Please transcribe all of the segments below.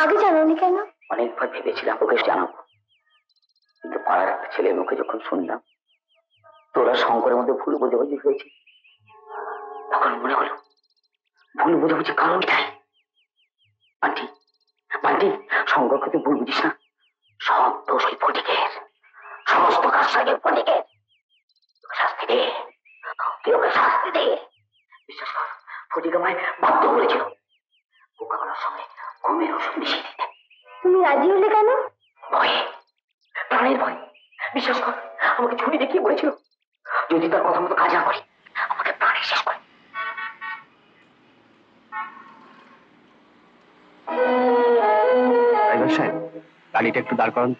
আগে জানাওনি কেন? অনেকবার ভেবেছিলাম ওকে জানাবো, কিন্তু পাড়ার একটা ছেলের মুখে যখন শুনলাম তোরা শঙ্করের মধ্যে ভুল বোঝাবুঝি হয়েছে, তখন মনে হলো ভুল বোঝাবুঝি কারণটাই বান্টি। বান্টি, শঙ্করকে তুই ভুল বুঝিস না, সব দোষ ওই ফটিকের, সমস্ত কাজ সাজে ফটিকের। শাস্তি দে, তুই ওকে শাস্তি দে। বিশ্বাস কর, ফটিক আমায় বাধ্য করেছিল কোকাকোলার সঙ্গে ঘুমের ওষুধ মিশিয়ে দিতে। তুমি রাজি হলে কেন? ভয়ে, প্রাণের ভয়। বিশ্বাস কর, আমাকে ছুরি দেখিয়ে বলেছিল যদি তার কথা মতো কাজ না করি আমাকে প্রাণে শেষ করে। গাড়িটা একটু দাঁড় করান।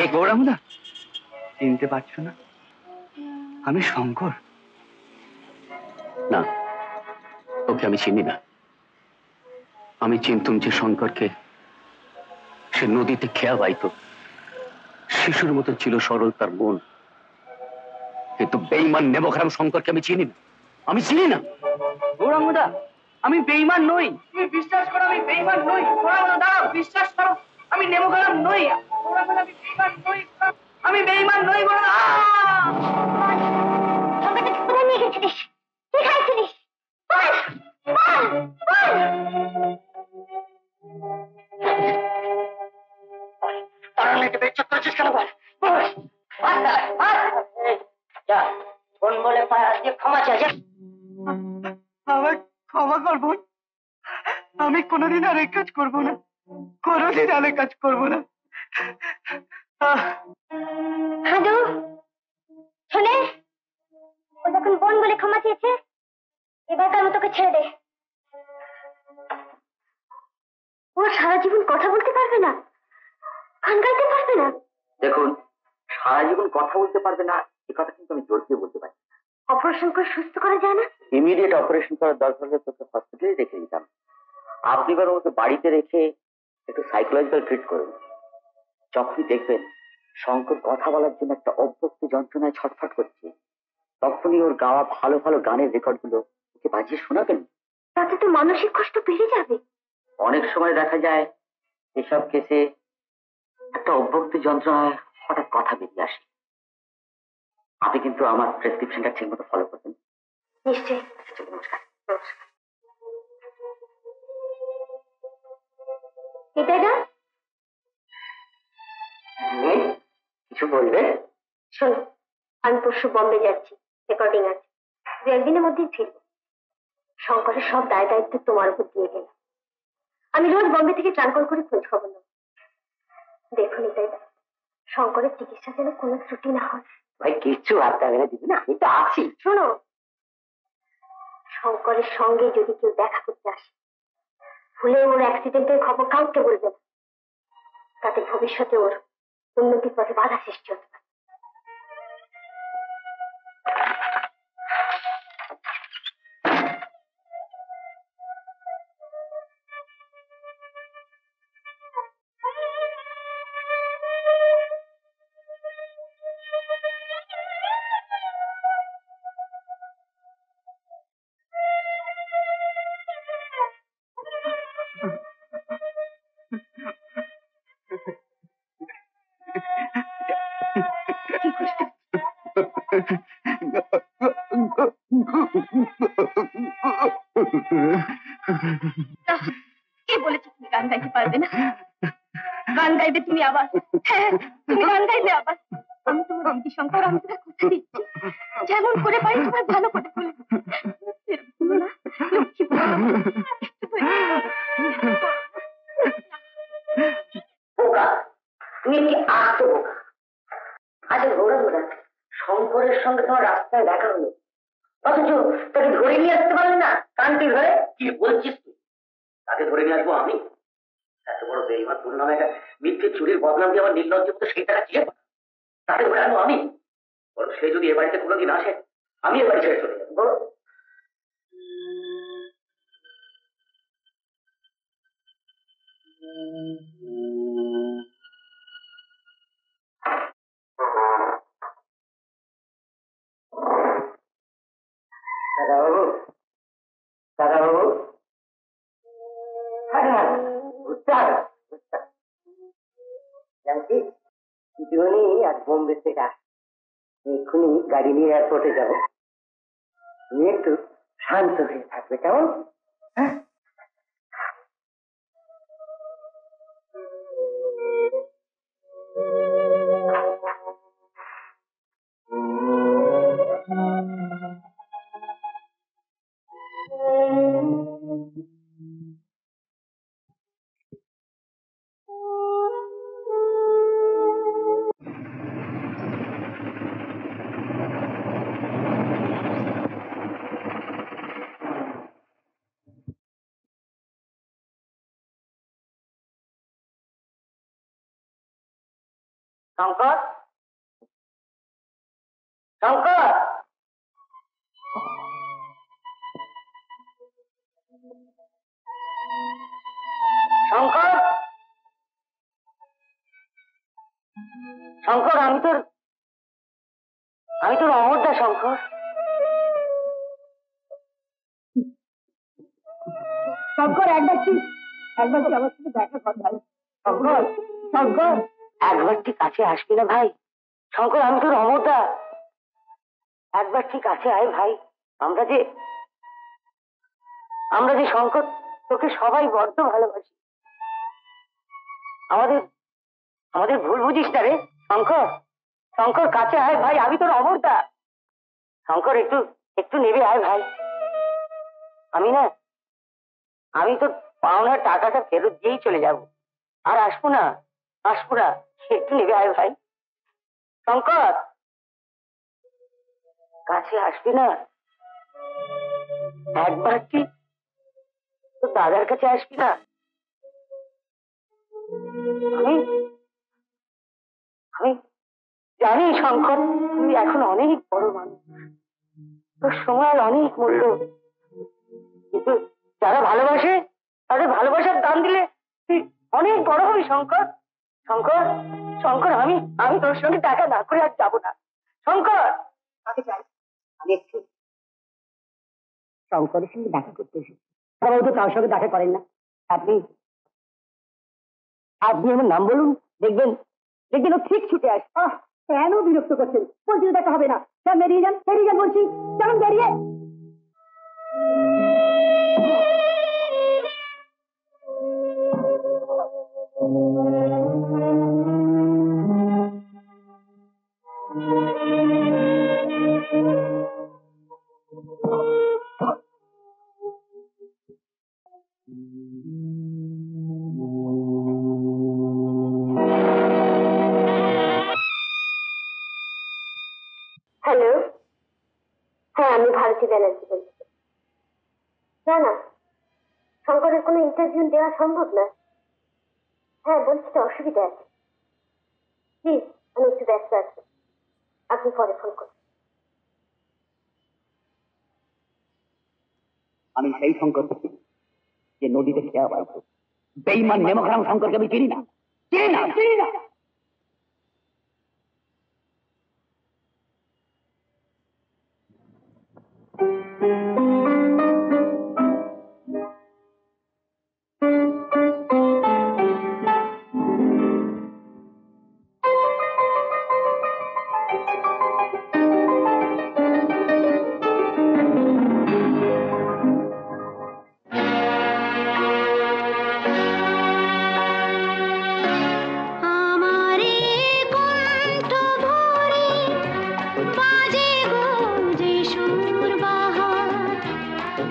এই গৌরাঙ্গদা, চিনতে পারছো না? আমি শঙ্কর। না, ওকে আমি চিনি না। আমি চিনতুম যে শঙ্করকে, সে নদীতে খেয়া বাইত, শিশুর মতো ছিল সরল তার মন। কিন্তু বেঈমান নেবখারাম শঙ্করকে আমি চিনি না, আমি চিনি না। গৌরাঙ্গদা, আমি বেঈমান নই, তুমি বিশ্বাস করো আমি বেঈমান নই। গৌরাঙ্গদা দাঁড়াও, বিশ্বাস করো আমি নেবখারাম নই। গৌরাঙ্গদা, আমি বেঈমান নই, আমি বেঈমান নই। সঙ্গে কোথায় নিয়ে গেছিলিস? কি খাইছিলিস? বল বল বল। ফোন বলে ক্ষমা চাই। আমায় ক্ষমা করবো, আমি কোনোদিন আর এই কাজ করবো না, কোনোদিন আর এই কাজ করবো না। হাদু, শোনে, ও যখন বোন বলে ক্ষমা চেয়েছে, এবারকার মতো তোকে ছেড়ে দে। ও সারা জীবন কথা বলতে পারবে না, গান গাইতে পারবে না। দেখুন, সারা জীবন কথা বলতে পারবে না এ কথা কিন্তু আমি জোর দিয়ে বলতে পারি। অপারেশন করে সুস্থ করা যায় না? ইমিডিয়েট অপারেশন করার দরকার হলে তোকে হসপিটালে রেখে দিতাম। আপনি বরং ওকে বাড়িতে রেখে একটু সাইকোলজিক্যাল ট্রিট করুন। যখনই দেখবেন শঙ্কর কথা বলার জন্য একটা অভ্যক্ত যন্ত্রণায় ছটফট করছে, তখনই ওর গাওয়া ভালো ভালো গানের রেকর্ডগুলো ওকে বাজিয়ে শোনাবেন। তাতে তো মানসিক কষ্ট বেড়ে যাবে। অনেক সময় দেখা যায় এসব কেসে একটা অভ্যক্ত যন্ত্রণায় হঠাৎ কথা বেরিয়ে আসে। আপনি কিন্তু আমার প্রেসক্রিপশনটা ঠিক মতো ফলো করবেন। নিশ্চয়ই। নমস্কার। এটা কিছু বলবে? শোনো, আমি পরশু বম্বে যাচ্ছি, রেকর্ডিং আছে, 2-1 দিনের মধ্যেই ফিরব। শঙ্করের সব দায় দায়িত্ব তোমার উপর দিয়ে গেলাম। আমি রোজ বম্বে থেকে ট্রান কল করে খোঁজ খবর নেব। দেখুন এটাই, শঙ্করের চিকিৎসা যেন কোনো ত্রুটি না হয়। ভাই কিচ্ছু হাতটা বেড়ে দিবি না, আমি তো আছি। শোনো, শঙ্করের সঙ্গে যদি কেউ দেখা করতে আসে, ভুলে ওর অ্যাক্সিডেন্টের খবর কাউকে বলবে না, তাতে ভবিষ্যতে ওর উন্নতির পথে বাধা সৃষ্টি হতে পারে। কে বলেছে তুমি গান গাইতে পারবে না? গান গাইবে তুমি আবার? হ্যাঁ, তুমি গান গাইবে আবার। আমি তোমার দিদি শঙ্কর, আমি তোমার কথা দিচ্ছি, যেমন করে পারি তোমার ভালো করে বলে। তুমি কি আসতে বোকা? আচ্ছা ঘোরা শঙ্করের সঙ্গে তোমার রাস্তায় দেখা হলো, অথচ তাকে ধরে নিয়ে আসতে পারলে না কানটি ধরে। কি বলছিস তুই? তাকে ধরে নিয়ে আসবো আমি? এত বড় বেঈমান, তোর নামে একটা মিথ্যে চুরির বদনাম দিয়ে আমার নির্লজ্জ মতো সেই টাকা দিয়ে তাকে ধরে আনবো আমি? বরং সে যদি এ বাড়িতে কোনোদিন আসে আমি এ বাড়ি ছেড়ে চলে যাবো। বলো। দাদাবাবু, দাদাবাবু, জানছি দিদিমণি আজ বোম্বে থেকে আসছে। এক্ষুনি গাড়ি নিয়ে এয়ারপোর্টে যাবো। তুমি একটু শান্ত হয়ে থাকবে, কেমন? হ্যাঁ। শঙ্কর, শঙ্কর, শঙ্কর, শঙ্কর, আমি তোর অমরদা। শঙ্কর, শঙ্কর, একবার কি আমার সাথে দেখা কর ভাই। শঙ্কর, শঙ্কর, একবার ঠিক কাছে আসবি না ভাই? শঙ্কর, আমি তোর অমরদা, একবার ঠিক কাছে আয় ভাই। আমরা যে শঙ্কর, তোকে সবাই বড্ড ভালোবাসি। আমাদের ভুল বুঝিস না রে শঙ্কর। শঙ্কর, কাছে আয় ভাই, আমি তোর অমরদা। শঙ্কর, একটু নেবে আয় ভাই। আমি তোর পাওনার টাকাটা ফেরত দিয়েই চলে যাব, আর আসবো না। একটু নেবে আয় ভাই। শঙ্কর, কাছে আসবি না? একবার কি তোর দাদার কাছে আসবি না? আমি জানি শঙ্কর, তুই এখন অনেক বড় মানুষ, তোর সময় অনেক মূল্য, কিন্তু যারা ভালোবাসে তাদের ভালোবাসার দাম দিলে তুই অনেক বড় হবি শঙ্কর। শঙ্কর, শঙ্কর, আমি তোর সঙ্গে দেখা না করে আর যাবো না। শঙ্কর, আমি একটু শঙ্করের সঙ্গে দেখা করতে এসেছি। তো তার সঙ্গে দেখা করেন না আপনি? আমার নাম বলুন, দেখবেন ও ঠিক ছুটে আসে। কেন বিরক্ত করছেন? বলছি দেখা হবে না, স্যার বেরিয়ে যান বলছি, চলুন বেরিয়ে। হ্যালো, হ্যাঁ আমি ভারতী ব্যানার্জি বলছি। না, শঙ্করের কোনো ইন্টারভিউ দেওয়া সম্ভব না। হ্যাঁ বলছি তো, অসুবিধা আছে। প্লিজ, আমি একটু ব্যস্ত আছি, আপনি পরে ফোন করুন। আমি সেই শঙ্কর যে নদীতে খেয়া পাইতো। বেইমান নেমখারাম শঙ্করকে আমি চিনি না।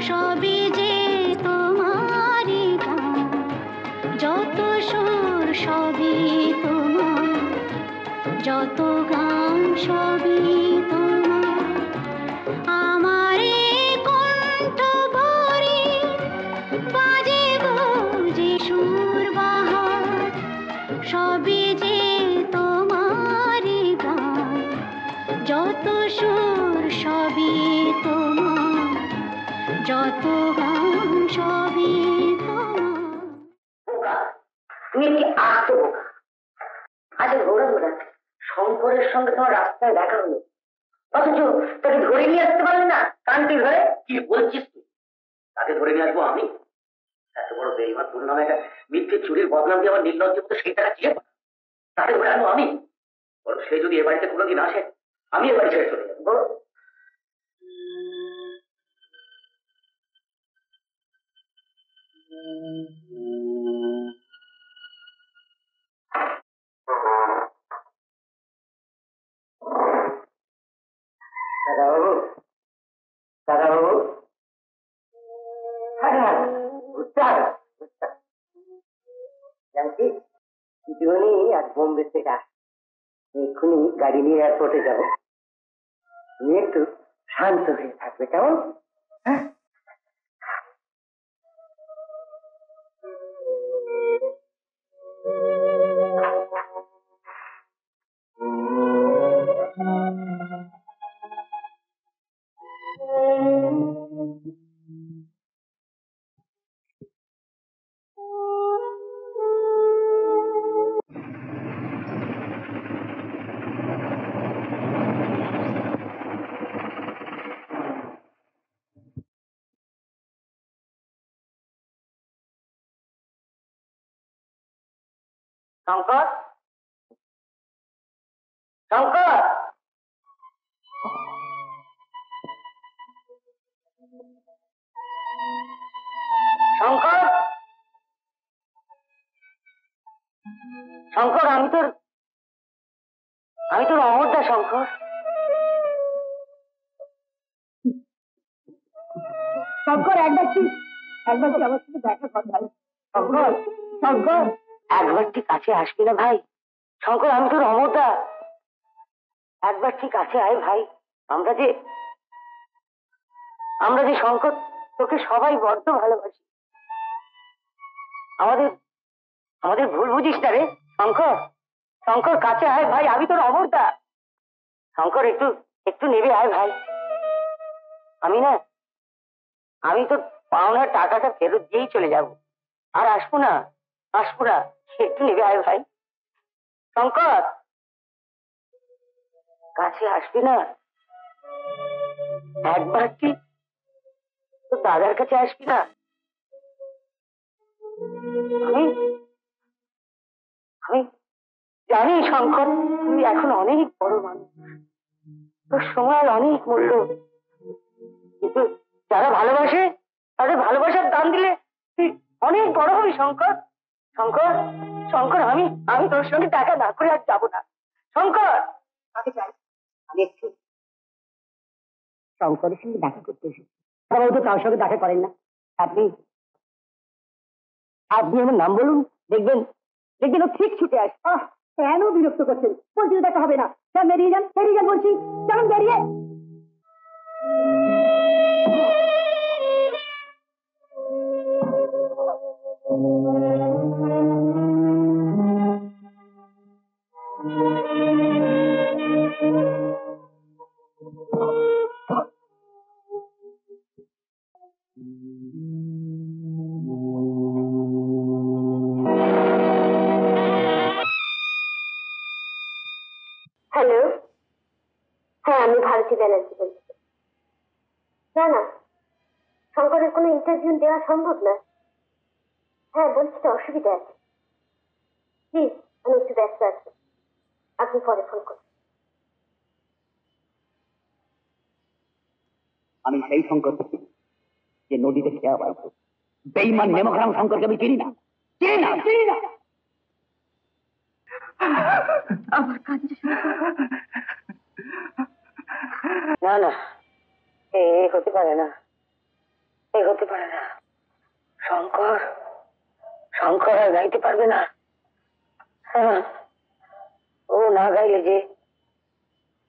সবই যে তোমারই গান, যত সুর সবই তোমার, যত গান সবই তোমার। আমার কণ্ঠ ভরে বাজে গো যে সুর বাহার, সবই যে তোমারই গান, যত সুর সবই তোমার, যত গান সবই তোমার। তুমি কি আস্ত বোকা। আজ ঘোরা শঙ্করের সঙ্গে তোমার রাস্তায় দেখা হলো, অথচ তাকে ধরে নিয়ে আসতে পারলে না, কানটি ধরে। কি বলছিস তুই? তাকে ধরে নিয়ে আসবো আমি? এত বড় বেইমান, তোর নামে একটা মিথ্যে চুরির বদনাম দিয়ে আমার নির্লজ্জ মতো সেই টাকা দিয়ে তাকে ধরে আনবো আমি? বরং সে যদি এ বাড়িতে কোনোদিন আসে, আমি এ বাড়ি ছেড়ে চলে যাবো। বলো। দাদাবাবু, দাদাবাবু, জানছি দিদিমণি আজ বোম্বে থেকে আসছে, এক্ষুনি গাড়ি নিয়ে এয়ারপোর্টে যাবো। তুমি একটু শান্ত হয়ে থাকবে, কেমন? হ্যাঁ। শঙ্কর, শঙ্কর, শঙ্কর, শঙ্কর, আমি তোর অমরদা। শঙ্কর, শঙ্কর, একবার কি আমার সাথে দেখা কর ভাই। শঙ্কর, শঙ্কর, একবার ঠিক কাছে আসবি না ভাই? শঙ্কর, আমি তোর অমরদা, একবার ঠিক কাছে আয় ভাই। আমরা যে শঙ্কর, তোকে সবাই বড্ড ভালোবাসি। আমাদের ভুল বুঝিস না রে শঙ্কর। শঙ্কর, কাছে আয় ভাই, আমি তোর অমরদা। শঙ্কর, একটু নেবে আয় ভাই। আমি তোর পাওনার টাকাটা ফেরত দিয়েই চলে যাব, আর আসবো না। একটু নেবে আয় ভাই। শঙ্কর, কাছে আসবি না? একবার কি তোর দাদার কাছে আসবি না? আমি জানি শঙ্কর, তুই এখন অনেক বড় মানুষ, তোর সময় অনেক মূল্য, কিন্তু যারা ভালোবাসে তাদের ভালোবাসার দাম দিলে তুই অনেক বড় হবি শঙ্কর। শঙ্কর, শঙ্কর, আমি তোর সঙ্গে দেখা না করে আর যাবো না। শঙ্কর, আমি একটু শঙ্করের সঙ্গে দেখা করতে এসেছি। তো তার সঙ্গে দেখা করেন না আপনি? আপনি আমার নাম বলুন, দেখবেন ও ঠিক ছুটে আসে। কেন বিরক্ত করছেন? বলছি দেখা হবে না, স্যার বেরিয়ে যান বলছি, চলুন বেরিয়ে। হ্যালো, হ্যাঁ আমি ভারতী ব্যানার্জি বলছি। না, শঙ্করের কোনো ইন্টারভিউ দেওয়া সম্ভব না। হ্যাঁ বলছি তো, অসুবিধা আছে। প্লিজ, আমি একটু ব্যস্ত আছি, আপনি পরে ফোন করুন। আমি সেই শঙ্কর যে নদীতে খেয়া পাইতো। বেইমান নেমখারাম শঙ্করকে আমি চিনি না। আমার কাছে না, এ হতে পারে না, শঙ্কর আর গাইতে পারবে না। হ্যাঁ, ও না গাইলে যে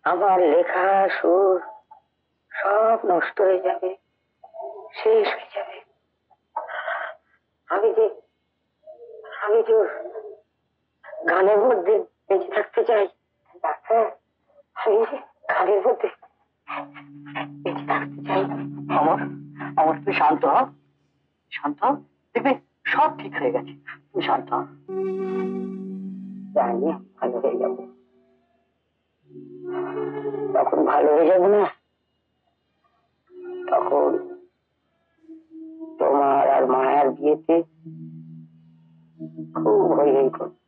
আমার লেখা সুর সব নষ্ট হয়ে যাবে, শেষ হয়ে যাবে। আমি যে ওর গানের মধ্যে বেঁচে থাকতে চাই। আমি যে গানের মধ্যে বেঁচে থাকতে চাই। অমর, তুই শান্ত হ, দেখবে সব ঠিক হয়ে গেছে। তুই শান্ত হ, জানি ভালো হয়ে যাবো। তখন ভালো হয়ে যাবে না? তখন তোমার আর মায়ের বিয়েতে খুব হই হই করবো,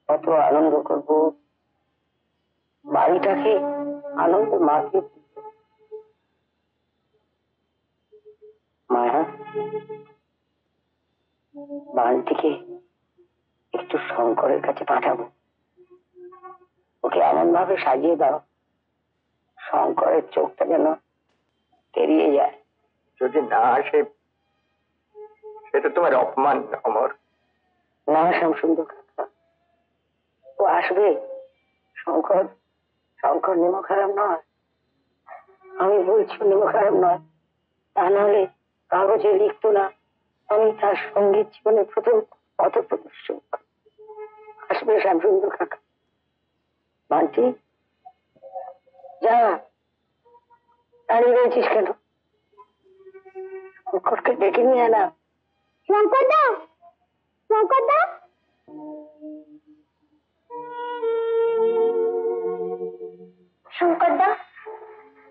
কত আনন্দ করবো, বাড়িটাকে আনন্দে মাকে। মায়া, বাড়িটিকে একটু শঙ্করের কাছে পাঠাবো, ওকে এমন ভাবে সাজিয়ে দাও শঙ্করের চোখটা যেন তেরিয়ে যায়। যদি না আসে সেটা তোমার অপমান, অমর। না শ্যামসুন্দর কাকা, ও আসবে। শঙ্কর শঙ্কর নেমো খারাপ নয়, আমি বলছি নেমো খারাপ নয়। তা নাহলে কাগজে লিখতো না আমি তার সঙ্গীত জীবনের প্রথম পথ প্রদর্শক। আসবে শ্যামসুন্দর কাকা। মানছি, যা দাঁড়িয়ে রয়েছিস কেন? শঙ্করকে ডেকে নিয়ে না। শঙ্কর দা, শঙ্কর দা। শঙ্কর দা,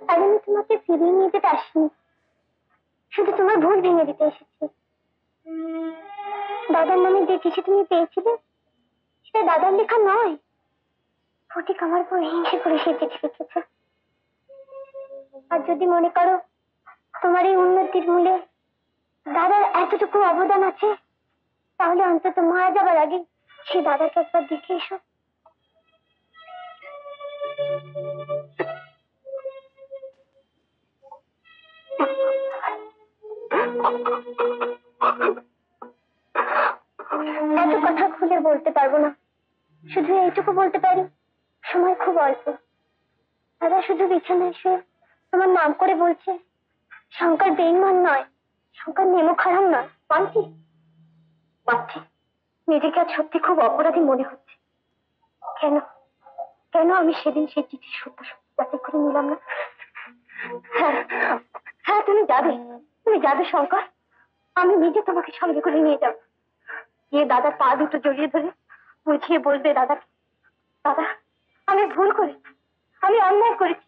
আজ আমি তোমাকে ফিরিয়ে নিয়ে যেতে আসিনি, শুধু তোমার ভুল ভেঙে দিতে এসেছি। দাদার নামে যে চিঠি তুমি পেয়েছিলে সেটা দাদার লেখা নয়, ফটিক আমার উপর হিংসে করে সেই চিঠি লিখেছে। আর যদি মনে করো তোমার এই উন্নতির মূলে দাদার এতটুকু অবদান আছে, তাহলে অন্তত মারা যাবার আগে সে দাদাকে একবার দেখে এসো। এত কথা খুলে বলতে পারবো না, শুধু এইটুকু বলতে পারি সময় খুব অল্প। দাদা শুধু বিছানায় শুয়ে তোমার নাম করে বলছে, শঙ্কর বেইমান নয়, শঙ্কর নেমো খারাপ নয়। মানছি, মানছি, নিজেকে আজ সত্যি খুব অপরাধী মনে হচ্ছে। কেন কেন আমি সেদিন সেই চিঠি সত্য সত্য যাচাই করে নিলাম না? হ্যাঁ হ্যাঁ, তুমি যাবে, তুমি যাবে শঙ্কর, আমি নিজে তোমাকে সঙ্গে করে নিয়ে যাবো। গিয়ে দাদার পা দুটো জড়িয়ে ধরে বুঝিয়ে বলবে, দাদা দাদা আমি ভুল করেছি, আমি অন্যায় করেছি,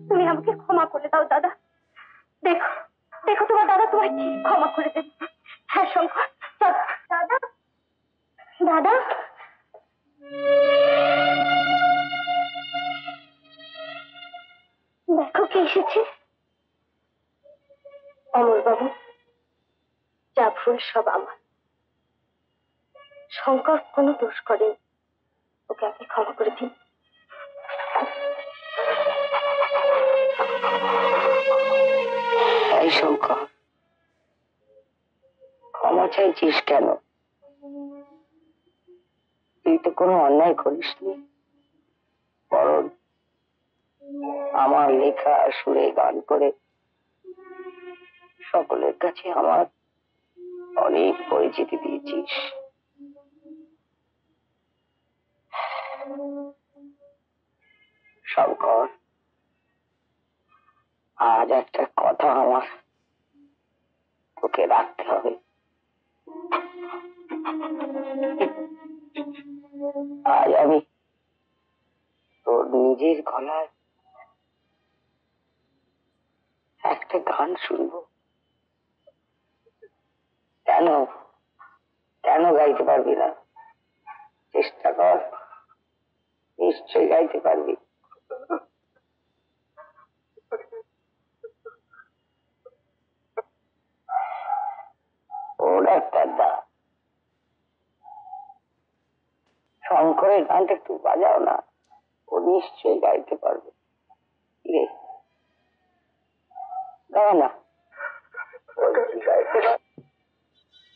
তুমি আমাকে ক্ষমা করে দাও দাদা। দেখো দেখো তোমার দাদা তোমায় ঠিক ক্ষমা করে দেবে। হ্যাঁ শঙ্কর, চল। দাদা, দাদা। দেখো কে এসেছে। অমর বাবু, যা ভুল সব আমার। শঙ্কর কোনো দোষ করেনি, ওকে আপনি ক্ষমা করে দিন। এই শঙ্কর, ক্ষমা চাইছিস কেন? তুই তো কোনো অন্যায় করিসনি, বরং আমার লেখা সুরে গান করে সকলের কাছে আমার অনেক পরিচিতি দিয়েছিস। শঙ্কর, আজ একটা কথা আমার তোকে রাখতে হবে। আজ আমি তোর নিজের গলায় একটা গান শুনবো। কেন কেন গাইতে পারবি না? চেষ্টা কর, নিশ্চয়ই গাইতে পারবি। ও ডাক্তার দা, শঙ্করের গানটা একটু বাজাও না, ও নিশ্চয়ই গাইতে পারবে। রে গাও না।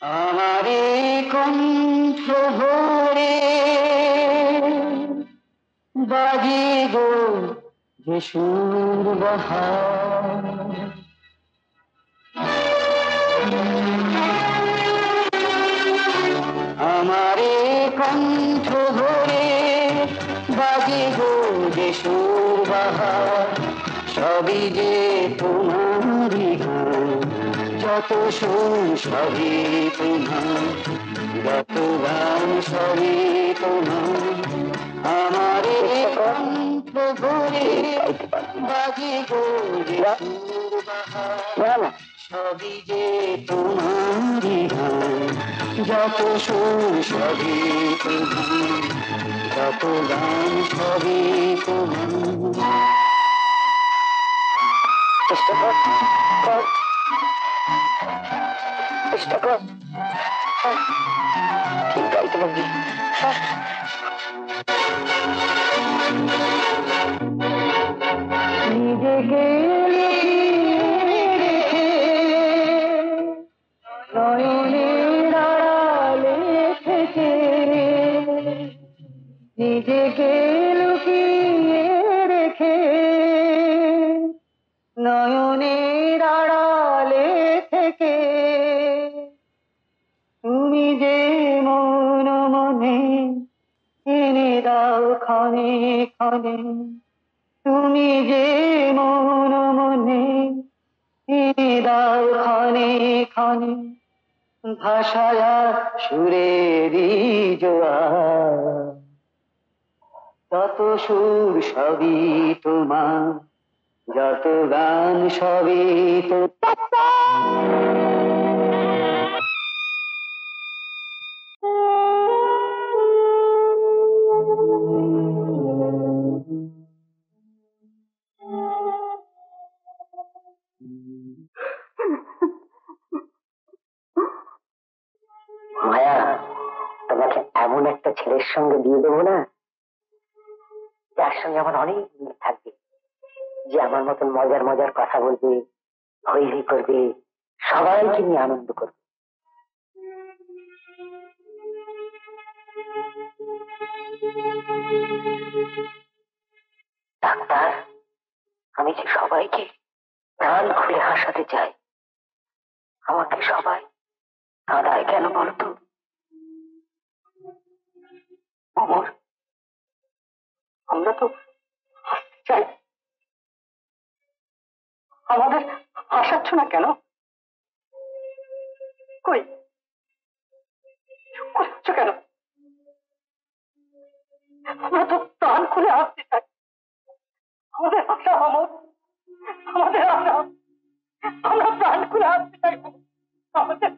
আমারে কণ্ঠ ভরে বাজে গো যে সুর বাহার, আমারে কণ্ঠ ভরে বাজে গো যে সুর বাহার, সবই যে তোমারই গান, যত সুর সবই তোমার, যত গান সবই তোমার। আমারে কণ্ঠ ঘুরে বাজে গোরে সবই যে তোমারই গান যত সুর সবই তোমার যত গান সবই তোমার চেষ্টা কর চেষ্টা কর ঠিক গাইতে পারবি নিজেকে নয়নের আড়ালে থেকে নিজেকে লুকিয়ে রেখে নয়নের আড়ালে থেকে তুমি যে মন মনে এনে দাও ক্ষণে ক্ষণে তুমি যে মন মনে এনে দাও ক্ষণে ক্ষণে ভাষায়া সুরেরই জোয়ার যত সুর সবই তোমার যত গান সবই তো মায়া তোমাকে এমন একটা ছেলের সঙ্গে বিয়ে দেবো না যার সঙ্গে আমার অনেক মিল থাকবে যে আমার মতন মজার মজার কথা বলবে হই হই করবে সবাইকে নিয়ে আনন্দ করবে ডাক্তার আমি যে সবাইকে প্রাণ খুলে হাসাতে চাই আমাকে সবাই কাঁদায় কেন বলতো অমর আমরা তো হাসতে চাই আমাদের হাসাচ্ছ না কেন কই চুপ করছো কেন আমরা তো প্রাণ খুলে হাসতে চাই আমাদের হাসা আমাদের হাসা আমরা প্রাণ খুলে হাসতে চাই আমাদের